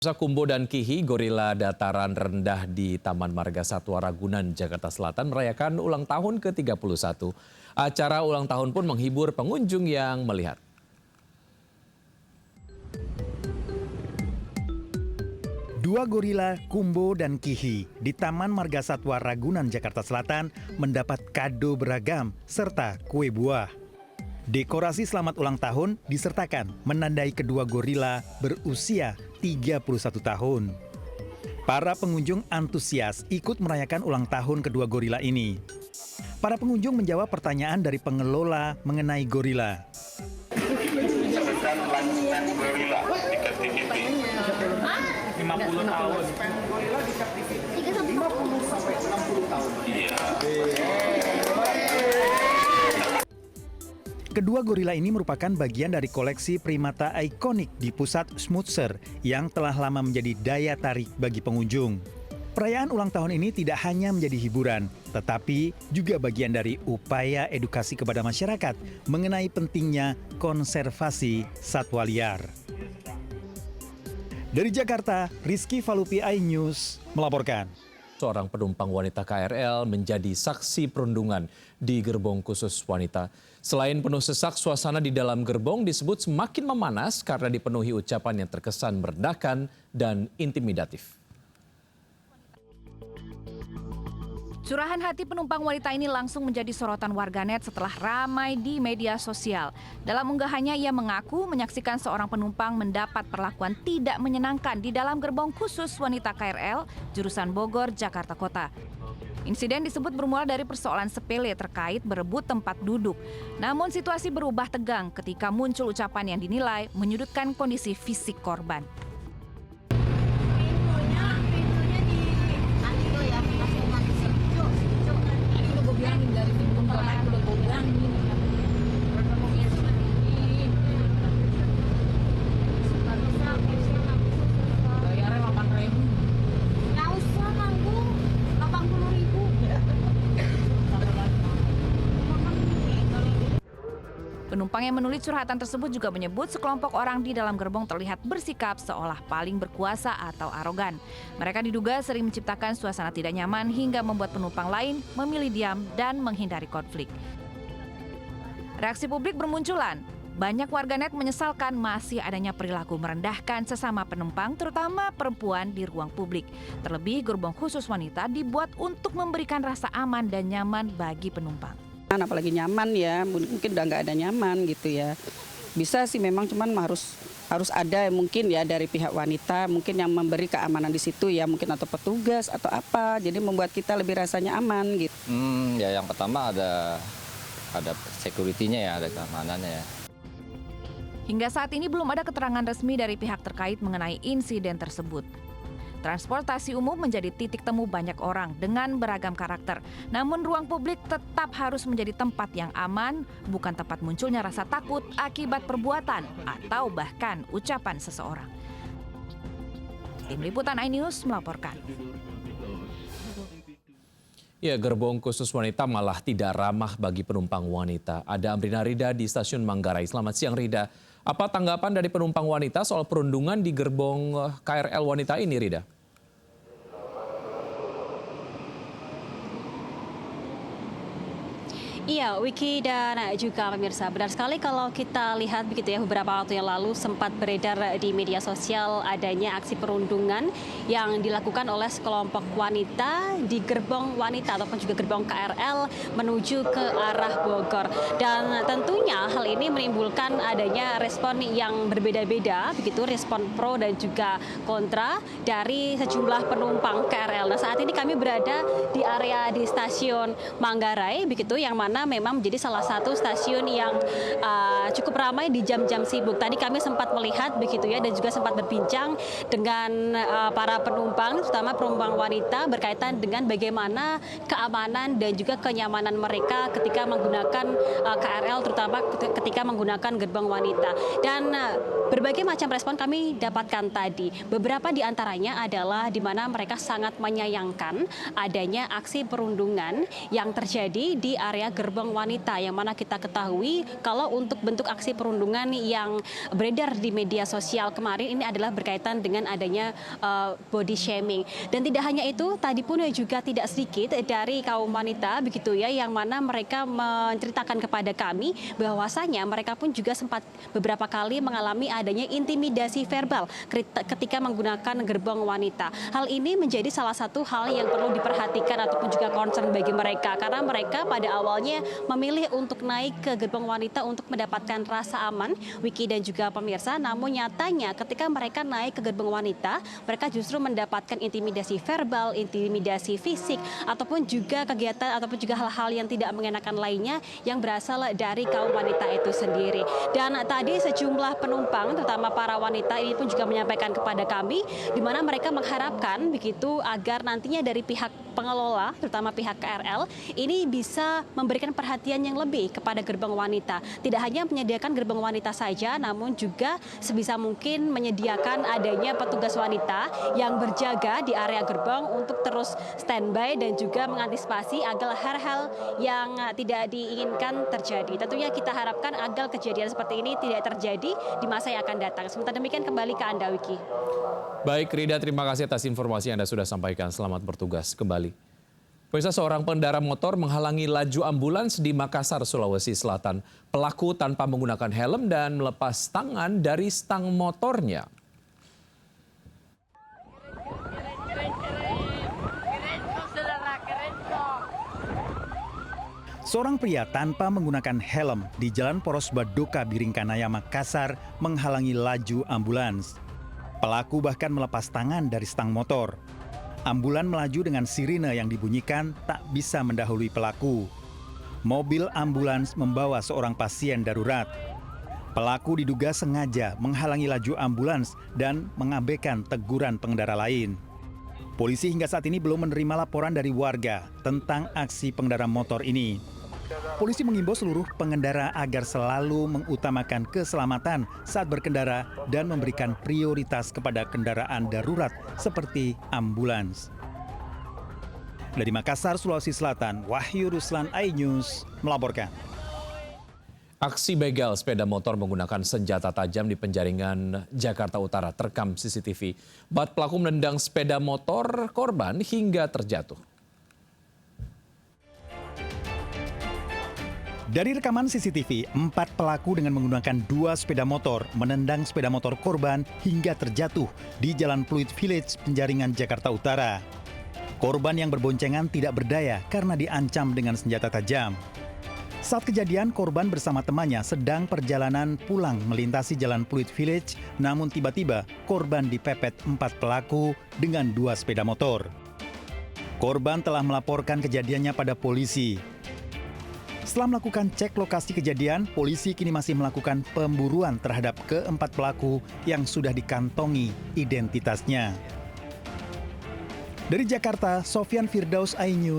Kumbo dan Kihi, gorila dataran rendah di Taman Marga Satwa Ragunan, Jakarta Selatan merayakan ulang tahun ke-31. Acara ulang tahun pun menghibur pengunjung yang melihat. Dua gorila, Kumbo dan Kihi, di Taman Marga Satwa Ragunan, Jakarta Selatan mendapat kado beragam serta kue buah. Dekorasi selamat ulang tahun disertakan menandai kedua gorila berusia 31 tahun. Para pengunjung antusias ikut merayakan ulang tahun kedua gorila ini. Para pengunjung menjawab pertanyaan dari pengelola mengenai gorila. 50 tahun. Gorila di captivity 50 sampai 60 tahun. Kedua gorila ini merupakan bagian dari koleksi primata ikonik di pusat Smutsar yang telah lama menjadi daya tarik bagi pengunjung. Perayaan ulang tahun ini tidak hanya menjadi hiburan, tetapi juga bagian dari upaya edukasi kepada masyarakat mengenai pentingnya konservasi satwa liar. Dari Jakarta, Rizky Falupi, iNews melaporkan. Seorang penumpang wanita KRL menjadi saksi perundungan di gerbong khusus wanita. Selain penuh sesak, suasana di dalam gerbong disebut semakin memanas karena dipenuhi ucapan yang terkesan merendahkan dan intimidatif. Curahan hati penumpang wanita ini langsung menjadi sorotan warganet setelah ramai di media sosial. Dalam unggahannya, ia mengaku menyaksikan seorang penumpang mendapat perlakuan tidak menyenangkan di dalam gerbong khusus wanita KRL jurusan Bogor, Jakarta Kota. Insiden disebut bermula dari persoalan sepele terkait berebut tempat duduk. Namun situasi berubah tegang ketika muncul ucapan yang dinilai menyudutkan kondisi fisik korban. Penumpang yang menulis curhatan tersebut juga menyebut sekelompok orang di dalam gerbong terlihat bersikap seolah paling berkuasa atau arogan. Mereka diduga sering menciptakan suasana tidak nyaman hingga membuat penumpang lain memilih diam dan menghindari konflik. Reaksi publik bermunculan. Banyak warganet menyesalkan masih adanya perilaku merendahkan sesama penumpang, terutama perempuan di ruang publik. Terlebih gerbong khusus wanita dibuat untuk memberikan rasa aman dan nyaman bagi penumpang. Apalagi nyaman ya, mungkin udah nggak ada nyaman gitu ya. Bisa sih memang, cuman harus ada mungkin ya dari pihak wanita mungkin yang memberi keamanan di situ ya, mungkin atau petugas atau apa, jadi membuat kita lebih rasanya aman gitu. Ya yang pertama ada security-nya ya, ada keamanannya ya. Hingga saat ini belum ada keterangan resmi dari pihak terkait mengenai insiden tersebut. Transportasi umum menjadi titik temu banyak orang dengan beragam karakter. Namun ruang publik tetap harus menjadi tempat yang aman, bukan tempat munculnya rasa takut akibat perbuatan atau bahkan ucapan seseorang. Tim Liputan iNews melaporkan. Ya, gerbong khusus wanita malah tidak ramah bagi penumpang wanita. Ada Amrina Rida di Stasiun Manggarai. Selamat siang, Rida. Apa tanggapan dari penumpang wanita soal perundungan di gerbong KRL wanita ini, Rida? Iya, Wiki dan juga pemirsa, benar sekali kalau kita lihat begitu ya, beberapa waktu yang lalu sempat beredar di media sosial adanya aksi perundungan yang dilakukan oleh sekelompok wanita di gerbong wanita ataupun juga gerbong KRL menuju ke arah Bogor. Dan tentunya hal ini menimbulkan adanya respon yang berbeda-beda, begitu respon pro dan juga kontra dari sejumlah penumpang KRL. Nah, saat ini kami berada di area di Stasiun Manggarai, begitu yang mana memang menjadi salah satu stasiun yang cukup ramai di jam-jam sibuk. Tadi kami sempat melihat begitu ya, dan juga sempat berbincang dengan para penumpang, terutama penumpang wanita berkaitan dengan bagaimana keamanan dan juga kenyamanan mereka ketika menggunakan KRL, terutama ketika menggunakan gerbong wanita. Dan berbagai macam respon kami dapatkan tadi. Beberapa di antaranya adalah di mana mereka sangat menyayangkan adanya aksi perundungan yang terjadi di area gerbong gerbong wanita, yang mana kita ketahui kalau untuk bentuk aksi perundungan yang beredar di media sosial kemarin ini adalah berkaitan dengan adanya body shaming. Dan tidak hanya itu, tadi pun juga tidak sedikit dari kaum wanita begitu ya, yang mana mereka menceritakan kepada kami bahwasanya mereka pun juga sempat beberapa kali mengalami adanya intimidasi verbal ketika menggunakan gerbong wanita. Hal ini menjadi salah satu hal yang perlu diperhatikan ataupun juga concern bagi mereka, karena mereka pada awalnya memilih untuk naik ke gerbong wanita untuk mendapatkan rasa aman, Wiki dan juga pemirsa. Namun nyatanya ketika mereka naik ke gerbong wanita, mereka justru mendapatkan intimidasi verbal, intimidasi fisik, ataupun juga kegiatan ataupun juga hal-hal yang tidak mengenakan lainnya yang berasal dari kaum wanita itu sendiri. Dan tadi sejumlah penumpang, terutama para wanita ini pun juga menyampaikan kepada kami, di mana mereka mengharapkan begitu agar nantinya dari pihak pengelola, terutama pihak KRL, ini bisa memberikan perhatian yang lebih kepada gerbong wanita. Tidak hanya menyediakan gerbong wanita saja, namun juga sebisa mungkin menyediakan adanya petugas wanita yang berjaga di area gerbong untuk terus standby dan juga mengantisipasi agar hal-hal yang tidak diinginkan terjadi. Tentunya kita harapkan agar kejadian seperti ini tidak terjadi di masa yang akan datang. Sementara demikian kembali ke Anda, Wiki. Baik, Rida, terima kasih atas informasi yang Anda sudah sampaikan. Selamat bertugas kembali. Pemirsa, seorang pengendara motor menghalangi laju ambulans di Makassar, Sulawesi Selatan. Pelaku tanpa menggunakan helm dan melepas tangan dari stang motornya. Seorang pria tanpa menggunakan helm di Jalan Poros Badoka, Biringkanaya, Makassar menghalangi laju ambulans. Pelaku bahkan melepas tangan dari stang motor. Ambulan melaju dengan sirine yang dibunyikan tak bisa mendahului pelaku. Mobil ambulans membawa seorang pasien darurat. Pelaku diduga sengaja menghalangi laju ambulans dan mengabaikan teguran pengendara lain. Polisi hingga saat ini belum menerima laporan dari warga tentang aksi pengendara motor ini. Polisi mengimbau seluruh pengendara agar selalu mengutamakan keselamatan saat berkendara dan memberikan prioritas kepada kendaraan darurat seperti ambulans. Dari Makassar, Sulawesi Selatan, Wahyu Ruslan, iNews melaporkan. Aksi begal sepeda motor menggunakan senjata tajam di Penjaringan, Jakarta Utara terekam CCTV. Bat pelaku menendang sepeda motor korban hingga terjatuh. Dari rekaman CCTV, 4 pelaku dengan menggunakan 2 sepeda motor menendang sepeda motor korban hingga terjatuh di Jalan Pluit Village, Penjaringan, Jakarta Utara. Korban yang berboncengan tidak berdaya karena diancam dengan senjata tajam. Saat kejadian, korban bersama temannya sedang perjalanan pulang melintasi Jalan Pluit Village, namun tiba-tiba korban dipepet 4 pelaku dengan 2 sepeda motor. Korban telah melaporkan kejadiannya pada polisi. Setelah melakukan cek lokasi kejadian, polisi kini masih melakukan pemburuan terhadap ke-4 pelaku yang sudah dikantongi identitasnya. Dari Jakarta, Sofyan Firdaus, iNews.